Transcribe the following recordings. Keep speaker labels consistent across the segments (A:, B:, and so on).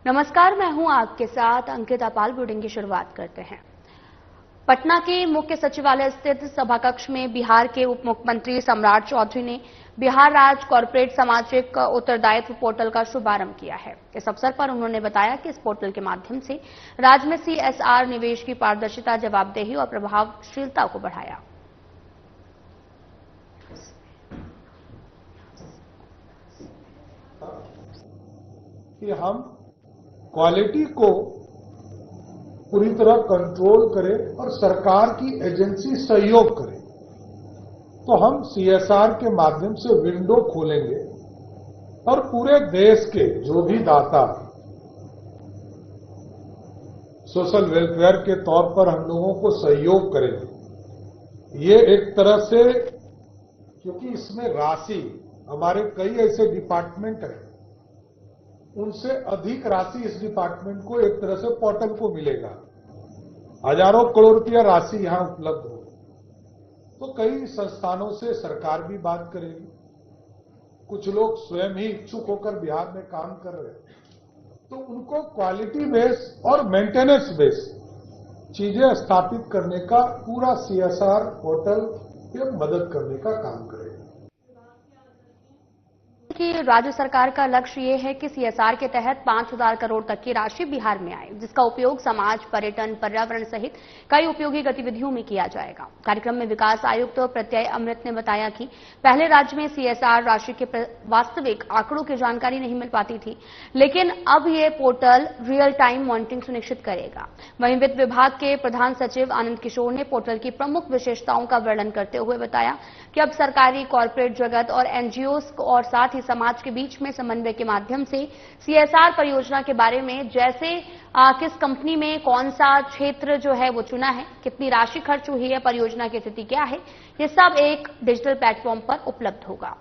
A: नमस्कार, मैं हूं आपके साथ अंकिता पाल। बुलेटिन की शुरुआत करते हैं। पटना के मुख्य सचिवालय स्थित सभाकक्ष में बिहार के उप मुख्यमंत्री सम्राट चौधरी ने बिहार राज्य कॉर्पोरेट सामाजिक उत्तरदायित्व पोर्टल का शुभारंभ किया है। इस अवसर पर उन्होंने बताया कि इस पोर्टल के माध्यम से राज्य में सीएसआर निवेश की पारदर्शिता, जवाबदेही और प्रभावशीलता को बढ़ाया।
B: कि हम क्वालिटी को पूरी तरह कंट्रोल करें और सरकार की एजेंसी सहयोग करे, तो हम सीएसआर के माध्यम से विंडो खोलेंगे और पूरे देश के जो भी दाता सोशल वेलफेयर के तौर पर हम लोगों को सहयोग करेंगे। ये एक तरह से, क्योंकि इसमें राशि हमारे कई ऐसे डिपार्टमेंट हैं, उनसे अधिक राशि इस डिपार्टमेंट को एक तरह से पोर्टल को मिलेगा। हजारों करोड़ रुपया राशि यहां उपलब्ध हो, तो कई संस्थानों से सरकार भी बात करेगी। कुछ लोग स्वयं ही इच्छुक होकर बिहार में काम कर रहे हैं, तो उनको क्वालिटी बेस और मेंटेनेंस बेस चीजें स्थापित करने का पूरा सीएसआर पोर्टल पे मदद करने का काम करेगा।
A: कि राज्य सरकार का लक्ष्य ये है कि सीएसआर के तहत 5,000 करोड़ तक की राशि बिहार में आए, जिसका उपयोग समाज, पर्यटन, पर्यावरण सहित कई उपयोगी गतिविधियों में किया जाएगा। कार्यक्रम में विकास आयुक्त प्रत्यय अमृत ने बताया कि पहले राज्य में सीएसआर राशि के वास्तविक आंकड़ों की जानकारी नहीं मिल पाती थी, लेकिन अब ये पोर्टल रियल टाइम मॉनिटरिंग सुनिश्चित करेगा। वहीं वित्त विभाग के प्रधान सचिव आनंद किशोर ने पोर्टल की प्रमुख विशेषताओं का वर्णन करते हुए बताया कि अब सरकारी, कॉर्पोरेट जगत और एनजीओ और साथ ही समाज के बीच में समन्वय के माध्यम से सीएसआर परियोजना के बारे में, जैसे किस कंपनी में कौन सा क्षेत्र जो है वो चुना है, कितनी राशि खर्च हुई है, परियोजना की स्थिति क्या है, ये सब एक डिजिटल प्लेटफॉर्म पर उपलब्ध होगा।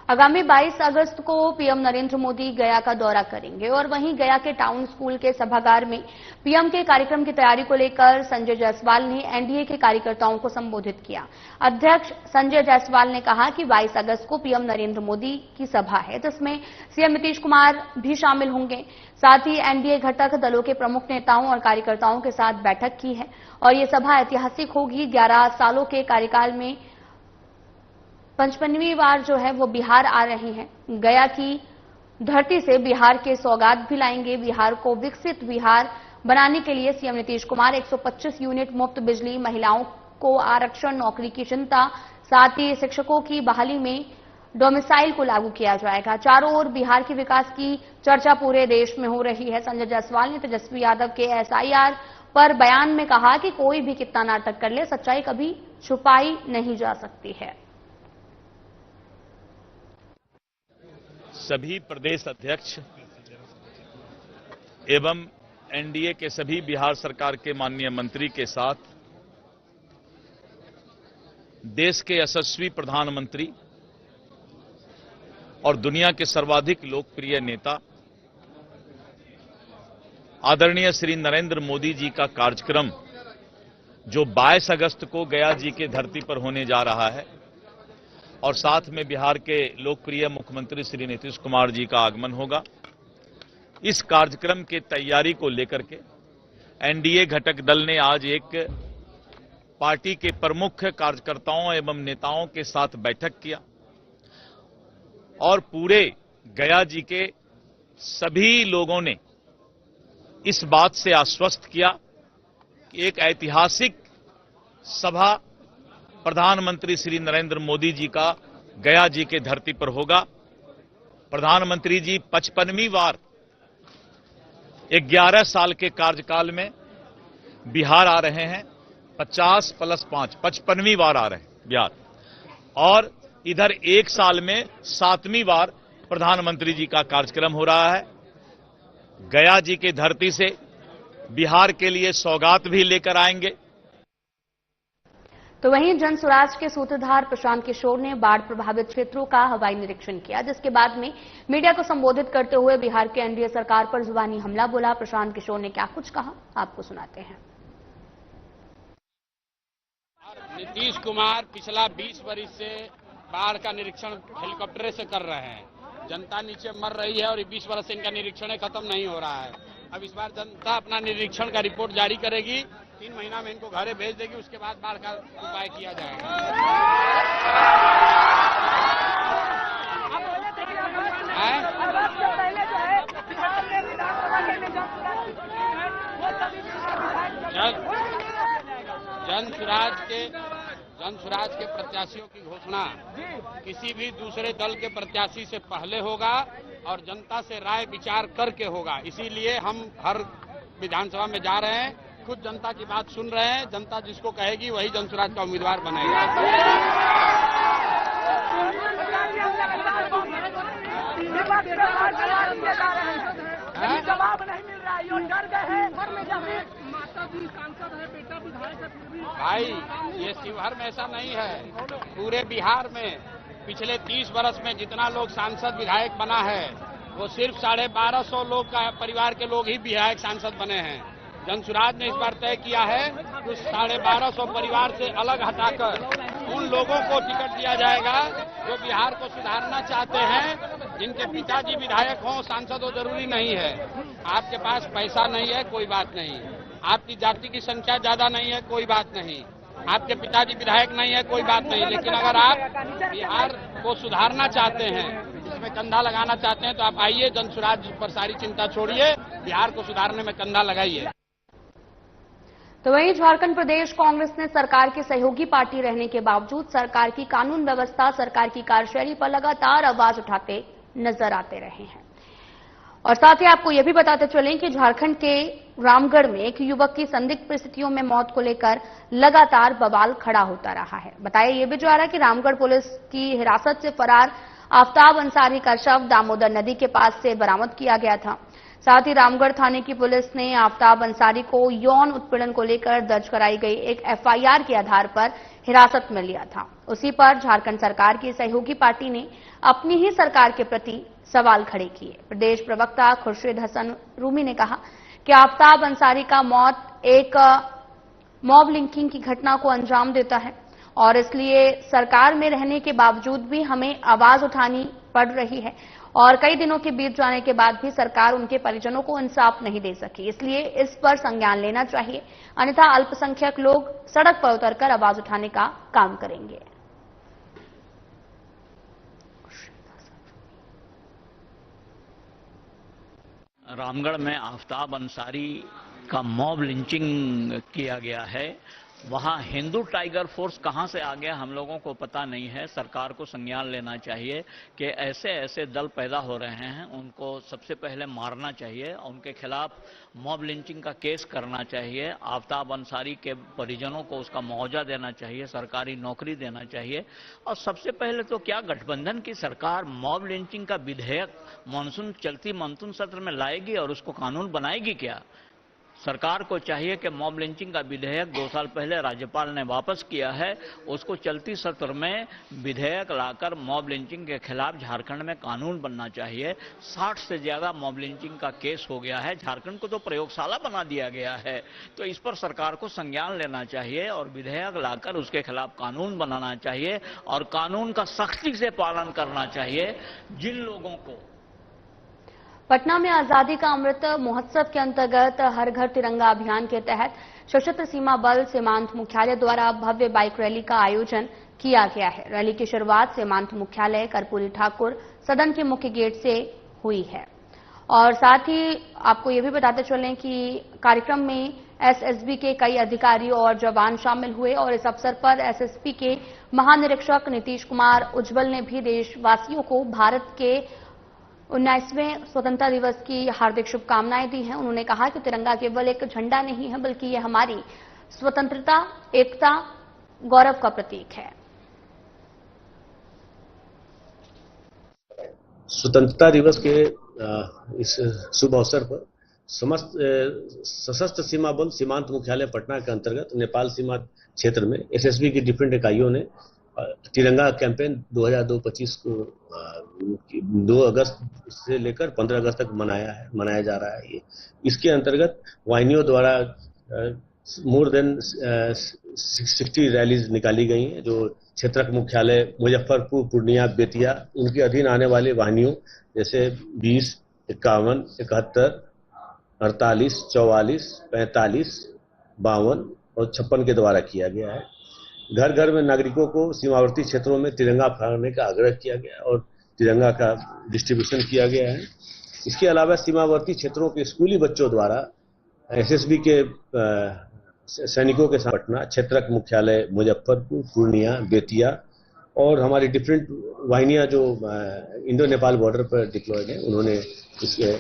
A: आगामी 22 अगस्त को पीएम नरेंद्र मोदी गया का दौरा करेंगे और वहीं गया के टाउन स्कूल के सभागार में पीएम के कार्यक्रम की तैयारी को लेकर संजय जायसवाल ने एनडीए के कार्यकर्ताओं को संबोधित किया। अध्यक्ष संजय जायसवाल ने कहा कि 22 अगस्त को पीएम नरेंद्र मोदी की सभा है, जिसमें सीएम नीतीश कुमार भी शामिल होंगे। साथ ही एनडीए घटक दलों के प्रमुख नेताओं और कार्यकर्ताओं के साथ बैठक की है और ये सभा ऐतिहासिक होगी। 11 सालों के कार्यकाल में 55वीं बार जो है वो बिहार आ रहे हैं। गया की धरती से बिहार के सौगात भी लाएंगे। बिहार को विकसित बिहार बनाने के लिए सीएम नीतीश कुमार 125 यूनिट मुफ्त बिजली, महिलाओं को आरक्षण, नौकरी की चिंता, साथ ही शिक्षकों की बहाली में डोमिसाइल को लागू किया जाएगा। चारों ओर बिहार के विकास की चर्चा पूरे देश में हो रही है। संजय जायसवाल ने तेजस्वी यादव के एसआईआर पर बयान में कहा कि कोई भी कितना नाटक कर ले, सच्चाई कभी छुपाई नहीं जा सकती है।
C: सभी प्रदेश अध्यक्ष एवं एनडीए के सभी बिहार सरकार के माननीय मंत्री के साथ देश के यशस्वी प्रधानमंत्री और दुनिया के सर्वाधिक लोकप्रिय नेता आदरणीय श्री नरेंद्र मोदी जी का कार्यक्रम जो 22 अगस्त को गया जी के धरती पर होने जा रहा है और साथ में बिहार के लोकप्रिय मुख्यमंत्री श्री नीतीश कुमार जी का आगमन होगा। इस कार्यक्रम के तैयारी को लेकर के एनडीए घटक दल ने आज एक पार्टी के प्रमुख कार्यकर्ताओं एवं नेताओं के साथ बैठक किया और पूरे गया जी के सभी लोगों ने इस बात से आश्वस्त किया कि एक ऐतिहासिक सभा प्रधानमंत्री श्री नरेंद्र मोदी जी का गया जी के धरती पर होगा। प्रधानमंत्री जी 55वीं बार 11 साल के कार्यकाल में बिहार आ रहे हैं। 50 + 5 55वीं बार आ रहे हैं बिहार, और इधर एक साल में 7वीं बार प्रधानमंत्री जी का कार्यक्रम हो रहा है। गया जी के धरती से बिहार के लिए सौगात भी लेकर आएंगे।
A: तो वहीं जन स्वराज के सूत्रधार प्रशांत किशोर ने बाढ़ प्रभावित क्षेत्रों का हवाई निरीक्षण किया, जिसके बाद में मीडिया को संबोधित करते हुए बिहार के एनडीए सरकार पर जुबानी हमला बोला। प्रशांत किशोर ने क्या कुछ कहा, आपको सुनाते हैं।
D: नीतीश कुमार पिछला 20 वर्ष से बाढ़ का निरीक्षण हेलीकॉप्टर से कर रहे हैं। जनता नीचे मर रही है और 20 वर्ष से इनका निरीक्षण खत्म नहीं हो रहा है। अब इस बार जनता अपना निरीक्षण का रिपोर्ट जारी करेगी, 3 महीना में इनको घरे भेज देगी, उसके बाद बाढ़ का उपाय किया जाएगा। जन सुराज के प्रत्याशियों की घोषणा किसी भी दूसरे दल के प्रत्याशी से पहले होगा और जनता से राय विचार करके होगा। इसीलिए हम हर विधानसभा में जा रहे हैं, खुद जनता की बात सुन रहे हैं। जनता जिसको कहेगी वही जन सुराज का उम्मीदवार बनेगा।
E: जवाब नहीं मिल रहा है, यो डर गए हैं। माता जी सांसद है, बेटा विधायक है।
D: भाई ये शिवहर में ऐसा नहीं है, पूरे बिहार में पिछले 30 वर्ष में जितना लोग सांसद विधायक बना है वो सिर्फ 1250 लोग का परिवार के लोग ही विधायक सांसद बने हैं। जन सुराज ने इस बार तय किया है कि 1250 परिवार से अलग हटाकर उन लोगों को टिकट दिया जाएगा जो बिहार को सुधारना चाहते हैं, जिनके पिताजी विधायक हों, सांसद हो, जरूरी नहीं है। आपके पास पैसा नहीं है, कोई बात नहीं। आपकी जाति की संख्या ज्यादा नहीं है, कोई बात नहीं। आपके पिताजी विधायक नहीं है, कोई बात नहीं। लेकिन अगर आप बिहार को सुधारना चाहते हैं, इसमें कंधा लगाना चाहते हैं, तो आप आइए, जन सुराज पर सारी चिंता छोड़िए, बिहार को सुधारने में कंधा लगाइए।
A: तो वहीं झारखंड प्रदेश कांग्रेस ने सरकार की सहयोगी पार्टी रहने के बावजूद सरकार की कानून व्यवस्था, सरकार की कार्यशैली पर लगातार आवाज उठाते नजर आते रहे हैं। और साथ ही आपको यह भी बताते चलें कि झारखंड के रामगढ़ में एक युवक की संदिग्ध परिस्थितियों में मौत को लेकर लगातार बवाल खड़ा होता रहा है। बताया यह भी जा रहा है कि रामगढ़ पुलिस की हिरासत से फरार आफ्ताब अंसारी का शव दामोदर नदी के पास से बरामद किया गया था। साथ ही रामगढ़ थाने की पुलिस ने आफ्ताब अंसारी को यौन उत्पीड़न को लेकर दर्ज कराई गई एक एफआईआर के आधार पर हिरासत में लिया था। उसी पर झारखंड सरकार की सहयोगी पार्टी ने अपनी ही सरकार के प्रति सवाल खड़े किए। प्रदेश प्रवक्ता खुर्शीद हसन रूमी ने कहा कि आफ्ताब अंसारी का मौत एक मॉब लिंचिंग की घटना को अंजाम देता है और इसलिए सरकार में रहने के बावजूद भी हमें आवाज उठानी पड़ रही है और कई दिनों के बीत जाने के बाद भी सरकार उनके परिजनों को इंसाफ नहीं दे सकी। इसलिए इस पर संज्ञान लेना चाहिए, अन्यथा अल्पसंख्यक लोग सड़क पर उतरकर आवाज उठाने का काम करेंगे।
F: रामगढ़ में आफ्ताब अंसारी का मॉब लिंचिंग किया गया है। वहां हिंदू टाइगर फोर्स कहां से आ गया हम लोगों को पता नहीं है। सरकार को संज्ञान लेना चाहिए कि ऐसे ऐसे दल पैदा हो रहे हैं, उनको सबसे पहले मारना चाहिए, उनके खिलाफ मॉब लिंचिंग का केस करना चाहिए। आफ्ताब अंसारी के परिजनों को उसका मुआवजा देना चाहिए, सरकारी नौकरी देना चाहिए। और सबसे पहले तो क्या गठबंधन की सरकार मॉब लिंचिंग का विधेयक चलती मानसून सत्र में लाएगी और उसको कानून बनाएगी क्या? सरकार को चाहिए कि मॉब लिंचिंग का विधेयक 2 साल पहले राज्यपाल ने वापस किया है, उसको चलती सत्र में विधेयक लाकर मॉब लिंचिंग के खिलाफ झारखंड में कानून बनना चाहिए। 60 से ज्यादा मॉब लिंचिंग का केस हो गया है। झारखंड को तो प्रयोगशाला बना दिया गया है, तो इस पर सरकार को संज्ञान लेना चाहिए और विधेयक लाकर उसके खिलाफ कानून बनाना चाहिए और कानून का सख्ती से पालन करना चाहिए। जिन लोगों को
A: पटना में आजादी का अमृत महोत्सव के अंतर्गत हर घर तिरंगा अभियान के तहत सशस्त्र सीमा बल सीमांत मुख्यालय द्वारा भव्य बाइक रैली का आयोजन किया गया है। रैली की शुरुआत सीमांत मुख्यालय कर्पूरी ठाकुर सदन के मुख्य गेट से हुई है। और साथ ही आपको ये भी बताते चलें कि कार्यक्रम में एसएसबी के कई अधिकारी और जवान शामिल हुए और इस अवसर पर एसएसपी के महानिरीक्षक नीतीश कुमार उज्ज्वल ने भी देशवासियों को भारत के 19वें स्वतंत्रता दिवस की हार्दिक शुभकामनाएं दी हैं। उन्होंने कहा कि तिरंगा केवल एक झंडा नहीं है, बल्कि यह हमारी स्वतंत्रता, एकता, गौरव का प्रतीक है।
G: स्वतंत्रता दिवस के इस शुभ अवसर पर समस्त सशस्त्र सीमा बल सीमांत मुख्यालय पटना के अंतर्गत नेपाल सीमा क्षेत्र में एसएसबी की डिफरेंट इकाइयों ने तिरंगा कैंपेन 2025 को 2 अगस्त से लेकर 15 अगस्त तक मनाया जा रहा है। ये इसके अंतर्गत वाहिनियों द्वारा मोर देन 60 रैलीज निकाली गई हैं, जो क्षेत्रक मुख्यालय मुजफ्फरपुर, पूर्णिया, बेतिया, उनके अधीन आने वाले वाहिनियों जैसे 20, 51, 71, 48, 44, 45, 52 और 56 के द्वारा किया गया है। घर घर में नागरिकों को सीमावर्ती क्षेत्रों में तिरंगा फहराने का आग्रह किया गया और तिरंगा का डिस्ट्रीब्यूशन किया गया है। इसके अलावा सीमावर्ती क्षेत्रों के स्कूली बच्चों द्वारा एसएसबी के सैनिकों के साथ पटना, क्षेत्रक मुख्यालय मुजफ्फरपुर, पूर्णिया, बेतिया और हमारी डिफरेंट वाहिनियां जो इंडो नेपाल बॉर्डर पर डिप्लॉयड हैं, उन्होंने इसके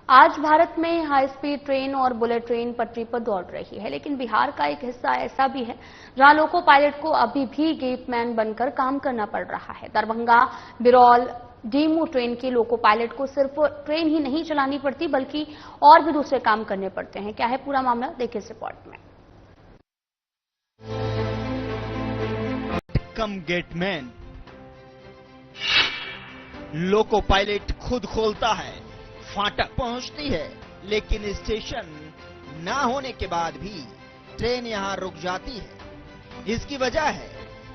A: आज भारत में हाई स्पीड ट्रेन और बुलेट ट्रेन पटरी पर दौड़ रही है, लेकिन बिहार का एक हिस्सा ऐसा भी है जहां लोको पायलट को अभी भी गेटमैन बनकर काम करना पड़ रहा है। दरभंगा, बिरौल, डेमू ट्रेन के लोको पायलट को सिर्फ ट्रेन ही नहीं चलानी पड़ती बल्कि और भी दूसरे काम करने पड़ते हैं। क्या है पूरा मामला, देखिए इस रिपोर्ट में।
H: कम गेटमैन, लोको पायलट खुद खोलता है, फाटक पहुंचती है, लेकिन स्टेशन ना होने के बाद भी ट्रेन यहां रुक जाती है। इसकी वजह है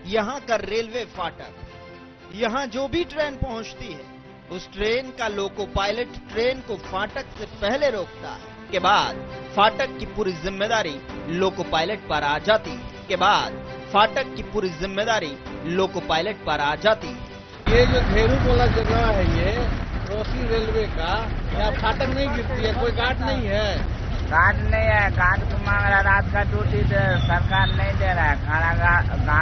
H: यहां का रेलवे फाटक। यहां जो भी ट्रेन पहुंचती है, उस ट्रेन का लोको पायलट ट्रेन को फाटक से पहले रोकता है। के बाद फाटक की पूरी जिम्मेदारी लोको पायलट पर आ जाती है। के बाद फाटक की पूरी जिम्मेदारी लोको पायलट पर आ जाती है।
I: ये जो घेरू वाला जगह है, ये रोसी रेलवे का, यहाँ फाटक नहीं गिरती है, कोई गार्ड नहीं है।
J: गार्ड नहीं है, गार्ड को मांग रहा, रात का ड्यूटी सरकार नहीं दे रहा है।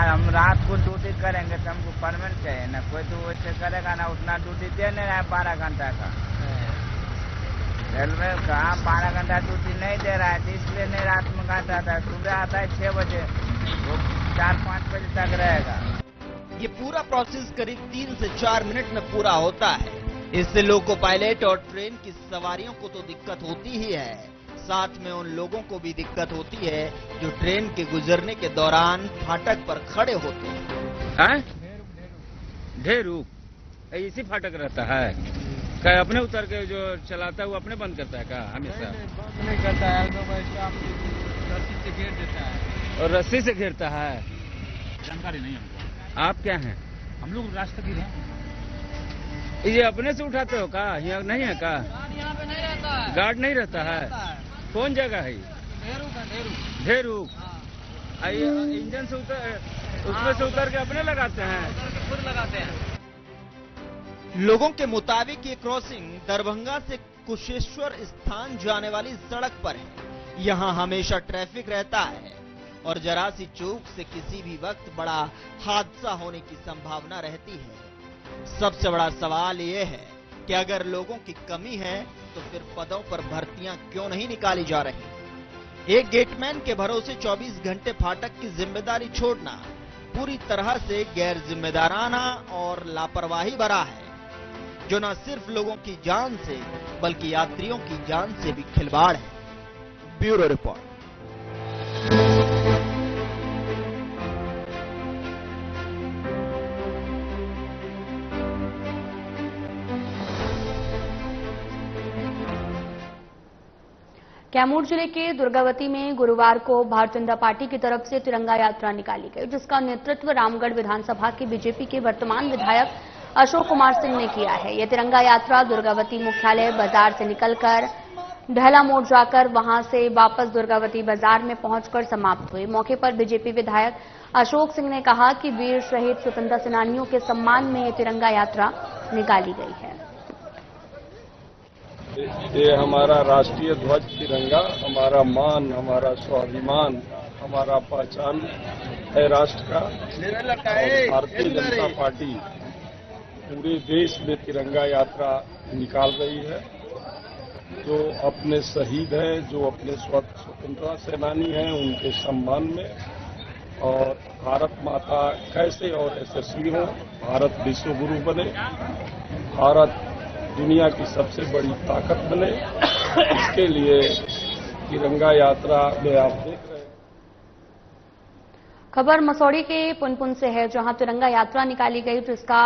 J: हम रात को ड्यूटी करेंगे तो हमको परमानेंट चाहिए ना, कोई तो वैसे करेगा ना, उतना ड्यूटी दे नहीं रहा है 12 घंटा का। रेलवे का 12 घंटा ड्यूटी नहीं दे रहा है, इसलिए नहीं रात में काटा था। सुबह आता है 6 बजे, वो 4-5 बजे तक रहेगा।
H: ये पूरा प्रोसेस करीब 3 से 4 मिनट में पूरा होता है। इससे लोको पायलट और ट्रेन की सवारियों को तो दिक्कत होती ही है, साथ में उन लोगों को भी दिक्कत होती है जो ट्रेन के गुजरने के दौरान फाटक पर खड़े होते हैं।
D: ढेरू इसी फाटक रहता है क्या? अपने उतर के जो चलाता है वो अपने बंद करता है क्या हमेशा?
I: नहीं करता है, रस्सी से घेर देता है।
D: और रस्सी से घेरता है?
I: जानकारी नहीं हमको।
D: आप क्या हैं?
I: हम लोग राष्ट्रगीर हैं।
D: ये अपने से उठाते हो का? यहाँ नहीं है का?
I: यहाँ पे नहीं रहता है।
D: गार्ड नहीं रहता है? कौन जगह है? ढेरू। इंजन से उसमें से उतर के अपने लगाते हैं,
I: खुद लगाते हैं।
H: लोगों के मुताबिक ये क्रॉसिंग दरभंगा से कुशेश्वर स्थान जाने वाली सड़क पर है। यहाँ हमेशा ट्रैफिक रहता है और जरा सी चूक से किसी भी वक्त बड़ा हादसा होने की संभावना रहती है। सबसे बड़ा सवाल ये है कि अगर लोगों की कमी है तो फिर पदों पर भर्तियां क्यों नहीं निकाली जा रही? एक गेटमैन के भरोसे 24 घंटे फाटक की जिम्मेदारी छोड़ना पूरी तरह से गैर जिम्मेदाराना और लापरवाही भरा है, जो न सिर्फ लोगों की जान से बल्कि यात्रियों की जान से भी खिलवाड़ है। Bureau report.
A: कैमूर जिले के दुर्गावती में गुरुवार को भारतीय जनता पार्टी की तरफ से तिरंगा यात्रा निकाली गई, जिसका नेतृत्व रामगढ़ विधानसभा के बीजेपी के वर्तमान विधायक अशोक कुमार सिंह ने किया है। यह तिरंगा यात्रा दुर्गावती मुख्यालय बाजार से निकलकर ढहला मोड़ जाकर वहां से वापस दुर्गावती बाजार में पहुंचकर समाप्त हुई। मौके पर बीजेपी विधायक अशोक सिंह ने कहा कि वीर शहीद स्वतंत्रता सेनानियों के सम्मान में यह तिरंगा यात्रा निकाली गई है।
K: ये हमारा राष्ट्रीय ध्वज तिरंगा हमारा मान, हमारा स्वाभिमान, हमारा पहचान है राष्ट्र का। और भारतीय जनता पार्टी पूरे देश में तिरंगा यात्रा निकाल रही है। जो अपने शहीद हैं, जो अपने स्वतंत्रता सेनानी हैं, उनके सम्मान में, और भारत माता कैसे और यशस्वी हो, भारत विश्व गुरु बने, भारत दुनिया की सबसे बड़ी ताकत बने, इसके लिए तिरंगा यात्रा में आप देख रहे हैं।
A: खबर मसौड़ी के पुनपुन से है, जहां तिरंगा यात्रा निकाली गई, जिसका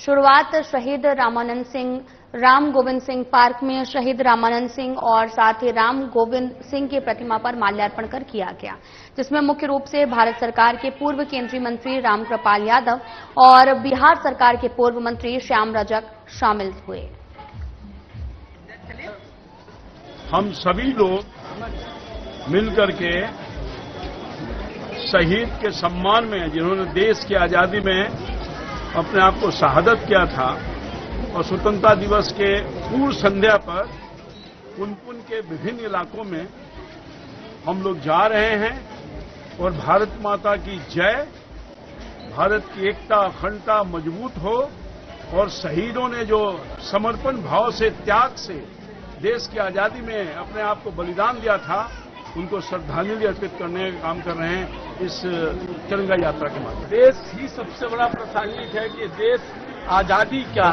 A: शुरुआत शहीद राम गोविंद सिंह पार्क में शहीद रामानंद सिंह और साथ ही राम गोविंद सिंह की प्रतिमा पर माल्यार्पण कर किया गया, जिसमें मुख्य रूप से भारत सरकार के पूर्व केंद्रीय मंत्री रामकृपाल यादव और बिहार सरकार के पूर्व मंत्री श्याम रजक शामिल हुए।
K: हम सभी लोग मिलकर के शहीद के सम्मान में, जिन्होंने देश की आजादी में अपने आप को शहादत किया था, और स्वतंत्रता दिवस के पूर्व संध्या पर पुनपुन के विभिन्न इलाकों में हम लोग जा रहे हैं और भारत माता की जय, भारत की एकता अखंडता मजबूत हो और शहीदों ने जो समर्पण भाव से, त्याग से देश की आजादी में अपने आप को बलिदान दिया था, उनको श्रद्धांजलि अर्पित करने का काम कर रहे हैं इस तिरंगा यात्रा के माध्यम। देश ही सबसे बड़ा प्रासंगिक है कि देश आजादी का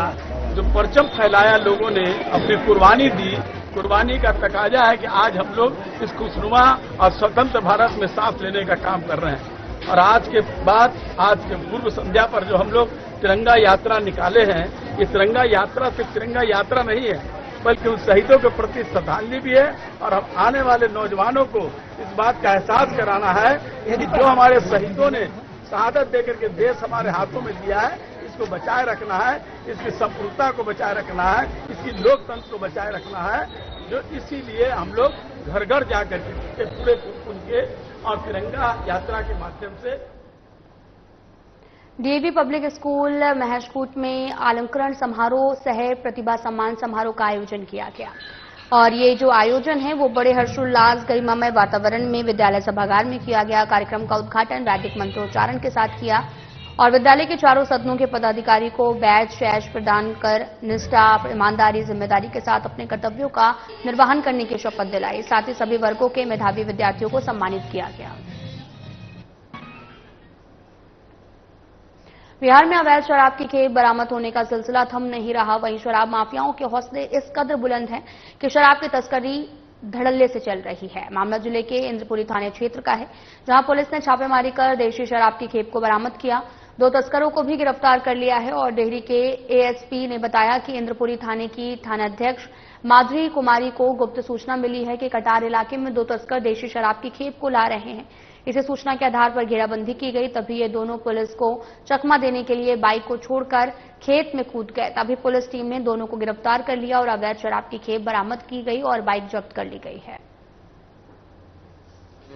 K: जो परचम फैलाया लोगों ने, अपनी कुर्बानी दी, कुर्बानी का तकाजा है कि आज हम लोग इस खुशनुमा और स्वतंत्र भारत में सांस लेने का काम कर रहे हैं। और आज के बाद, आज के पूर्व संध्या पर जो हम लोग तिरंगा यात्रा निकाले हैं, ये तिरंगा यात्रा सिर्फ तिरंगा यात्रा नहीं है, बल्कि उन शहीदों के प्रति श्रद्धांजलि भी है। और हम आने वाले नौजवानों को इस बात का एहसास कराना है कि जो हमारे शहीदों ने शहादत देकर के देश हमारे हाथों में दिया है, इसको बचाए रखना है, इसकी संप्रभुता को बचाए रखना है, इसकी लोकतंत्र को बचाए रखना है। जो इसीलिए हम लोग घर घर जाकर के पूरे पुनपुन के और तिरंगा यात्रा के माध्यम से
A: डीएवी पब्लिक स्कूल महशकूट में अलंकरण समारोह सह प्रतिभा सम्मान समारोह का आयोजन किया गया। और ये जो आयोजन है वो बड़े हर्षोल्लास गरिमामय वातावरण में विद्यालय सभागार में किया गया। कार्यक्रम का उद्घाटन वैदिक मंत्रोच्चारण के साथ किया और विद्यालय के चारों सदनों के पदाधिकारी को बैच शैश प्रदान कर निष्ठा, ईमानदारी, जिम्मेदारी के साथ अपने कर्तव्यों का निर्वहन करने की शपथ दिलाई। साथ ही सभी वर्गों के मेधावी विद्यार्थियों को सम्मानित किया गया। बिहार में अवैध शराब की खेप बरामद होने का सिलसिला थम नहीं रहा। वहीं शराब माफियाओं के हौसले इस कदर बुलंद हैं कि शराब की तस्करी धड़ल्ले से चल रही है। मामला जिले के इंद्रपुरी थाने क्षेत्र का है, जहां पुलिस ने छापेमारी कर देशी शराब की खेप को बरामद किया। 2 तस्करों को भी गिरफ्तार कर लिया है। और डेहरी के एएसपी ने बताया कि इंद्रपुरी थाने की थानाध्यक्ष माधुरी कुमारी को गुप्त सूचना मिली है कि कटार इलाके में 2 तस्कर देशी शराब की खेप को ला रहे हैं। इसी सूचना के आधार पर घेराबंदी की गई। तभी ये दोनों पुलिस को चकमा देने के लिए बाइक को छोड़कर खेत में कूद गए। तभी पुलिस टीम ने दोनों को गिरफ्तार कर लिया और अवैध शराब की खेप बरामद की गई और बाइक जब्त कर ली गई है।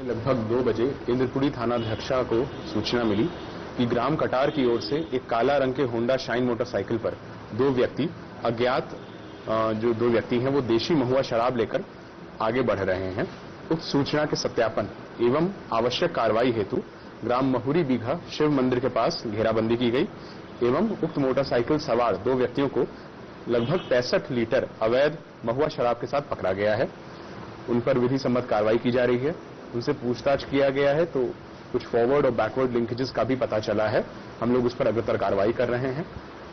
L: लगभग 2 बजे इंद्रपुरी थानाध्यक्षा को सूचना मिली कि ग्राम कटार की ओर से एक काला रंग के होंडा शाइन मोटरसाइकिल पर 2 व्यक्ति अज्ञात जो 2 व्यक्ति हैं वो देशी महुआ शराब लेकर आगे बढ़ रहे हैं। उक्त सूचना के सत्यापन एवं आवश्यक कार्रवाई हेतु ग्राम महुरी बीघा शिव मंदिर के पास घेराबंदी की गई एवं उक्त मोटरसाइकिल सवार 2 व्यक्तियों को लगभग 65 लीटर अवैध महुआ शराब के साथ पकड़ा गया है। उन पर विधि सम्मत कार्रवाई की जा रही है। उनसे पूछताछ किया गया है तो कुछ फॉरवर्ड और बैकवर्ड लिंकेजेस का भी पता चला है। हम लोग उस पर अग्रतर कार्रवाई कर रहे हैं।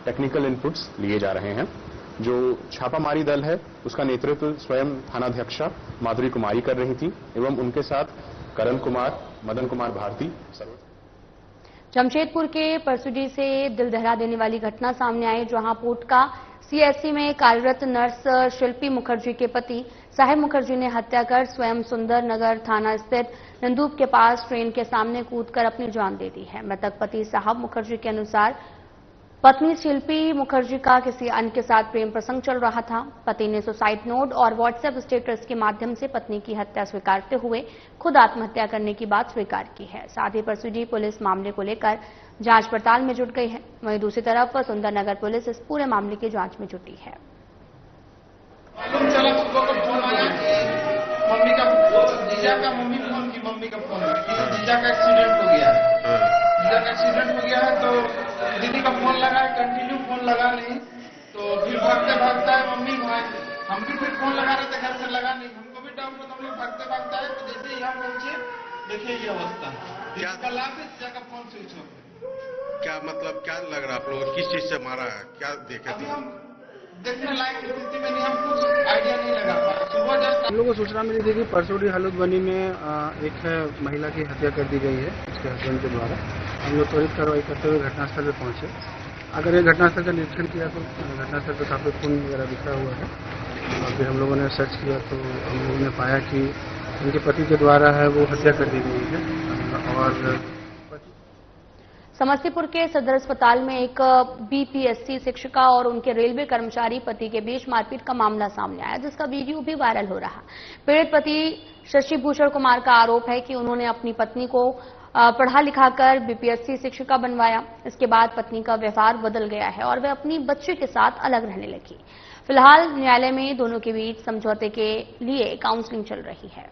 L: टेक्निकल इनपुट्स लिए जा रहे हैं। जो छापामारी दल है उसका नेतृत्व स्वयं थानाध्यक्षा माधुरी कुमारी कर रही थी एवं उनके साथ करण कुमार, मदन कुमार भारती।
A: जमशेदपुर के परसुडी से दिल दहला देने वाली घटना सामने आई, जहां पोटका सीएससी में कार्यरत नर्स शिल्पी मुखर्जी के पति साहिब मुखर्जी ने हत्या कर स्वयं सुंदर नगर थाना स्थित नंदूप के पास ट्रेन के सामने कूदकर अपनी जान दे दी है। मृतक पति साहब मुखर्जी के अनुसार पत्नी शिल्पी मुखर्जी का किसी अन्य के साथ प्रेम प्रसंग चल रहा था। पति ने सुसाइड नोट और व्हाट्सएप स्टेटस के माध्यम से पत्नी की हत्या स्वीकारते हुए खुद आत्महत्या करने की बात स्वीकार की है। साथ ही परसुडी पुलिस मामले को लेकर जांच पड़ताल में जुट गई है। वहीं दूसरी तरफ सुंदरनगर पुलिस इस पूरे मामले की जांच में जुटी है।
E: मालूम चला सुबह को फोन आया कि मम्मी का जीजा का मम्मी फोन की मम्मी का फोन जीजा का एक्सीडेंट हो गया है। जीजा का एक्सीडेंट हो गया है तो दीदी का फोन लगा है, कंटिन्यू फोन लगा नहीं तो फिर भागते भागता है मम्मी भाई, हम भी फिर फोन लगा रहे थे, घर से लगा नहीं, हमको भी डाउट होता, हम लोग भागते भागता है तो जैसे ही यहाँ पहुंचे देखिए ये अवस्था क्या जीजा का फोन स्विच ऑफ।
M: क्या मतलब क्या लग रहा है आप लोग किस चीज से मारा है, क्या देखे थे?
E: देखने लायक स्थिति में नहीं, हम कुछ आइडिया नहीं लगा पाए। सुबह जस्ट
N: हम लोग को सूचना मिली थी कि परसोडी हलूदबनी में एक महिला की हत्या कर दी गई है उसके हस्बैंड के द्वारा। हम लोग त्वरित कार्रवाई करते हुए घटनास्थल पर पहुंचे अगर ये घटनास्थल का निरीक्षण किया तो घटनास्थल पर काफ़ी खून वगैरह बिखरा हुआ है। अभी हम लोगों ने सर्च किया तो हम लोगों ने पाया कि उनके पति के द्वारा है वो हत्या कर दी गई है। और
A: समस्तीपुर के सदर अस्पताल में एक बीपीएससी शिक्षिका और उनके रेलवे कर्मचारी पति के बीच मारपीट का मामला सामने आया, जिसका वीडियो भी वायरल हो रहा। पीड़ित पति शशि भूषण कुमार का आरोप है कि उन्होंने अपनी पत्नी को पढ़ा लिखाकर बीपीएससी शिक्षिका बनवाया। इसके बाद पत्नी का व्यवहार बदल गया है और वह अपनी बच्ची के साथ अलग रहने लगी। फिलहाल न्यायालय में दोनों के बीच समझौते के लिए काउंसलिंग चल रही है।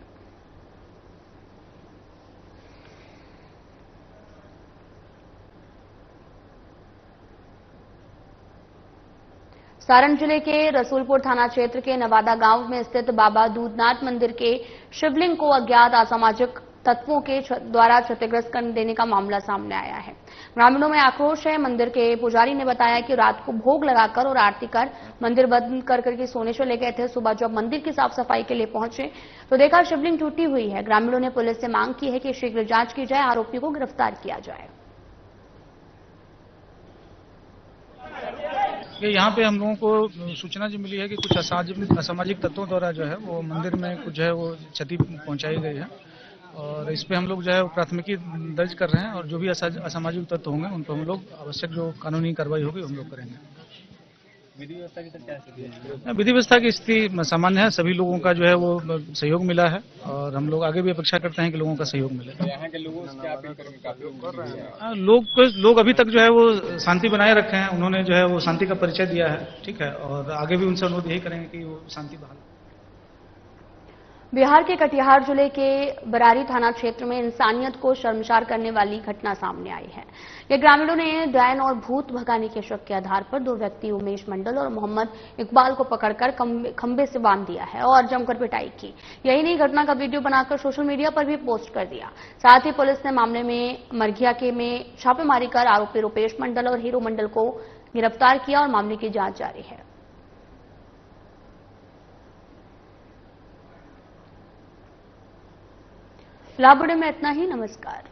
A: सारण जिले के रसूलपुर थाना क्षेत्र के नवादा गांव में स्थित बाबा दूधनाथ मंदिर के शिवलिंग को अज्ञात असामाजिक तत्वों के द्वारा क्षतिग्रस्त कर देने का मामला सामने आया है। ग्रामीणों में आक्रोश है। मंदिर के पुजारी ने बताया कि रात को भोग लगाकर और आरती कर मंदिर बंद करके सोने चले गए थे। सुबह जब मंदिर की साफ सफाई के लिए पहुंचे तो देखा शिवलिंग टूटी हुई है। ग्रामीणों ने पुलिस से मांग की है कि शीघ्र जांच की जाए, आरोपी को गिरफ्तार किया जाए।
O: यहाँ पे हम लोगों को सूचना जो मिली है कि कुछ असामाजिक तत्वों द्वारा जो है वो मंदिर में कुछ है वो क्षति पहुंचाई गई है और इस पे हम लोग जो है प्राथमिकी दर्ज कर रहे हैं और जो भी असामाजिक तत्व होंगे उन पर हम लोग आवश्यक जो कानूनी कार्रवाई होगी हम लोग करेंगे। विधि व्यवस्था की क्या स्थिति है? विधि व्यवस्था की स्थिति सामान्य है। सभी लोगों का जो है वो सहयोग मिला है और हम लोग आगे भी अपेक्षा करते हैं कि लोगों का सहयोग मिले। यहाँ के लोगों से क्या अपील करेंगे? काफी कर रहे हैं लोग अभी तक जो है वो शांति बनाए रखे हैं। उन्होंने जो है वो शांति का परिचय दिया है, ठीक है, और आगे भी उनसे अनुरोध यही करेंगे कि वो शांति बहाल।
A: बिहार के कटिहार जिले के बरारी थाना क्षेत्र में इंसानियत को शर्मसार करने वाली घटना सामने आई है। ये ग्रामीणों ने डायन और भूत भगाने के शक के आधार पर दो व्यक्ति उमेश मंडल और मोहम्मद इकबाल को पकड़कर खंबे से बांध दिया है और जमकर पिटाई की। यही नहीं, घटना का वीडियो बनाकर सोशल मीडिया पर भी पोस्ट कर दिया। साथ ही पुलिस ने मामले में मरघिया के में छापेमारी कर आरोपी रुपेश मंडल और हीरो मंडल को गिरफ्तार किया और मामले की जांच जारी है। फिलहाल में इतना ही। नमस्कार।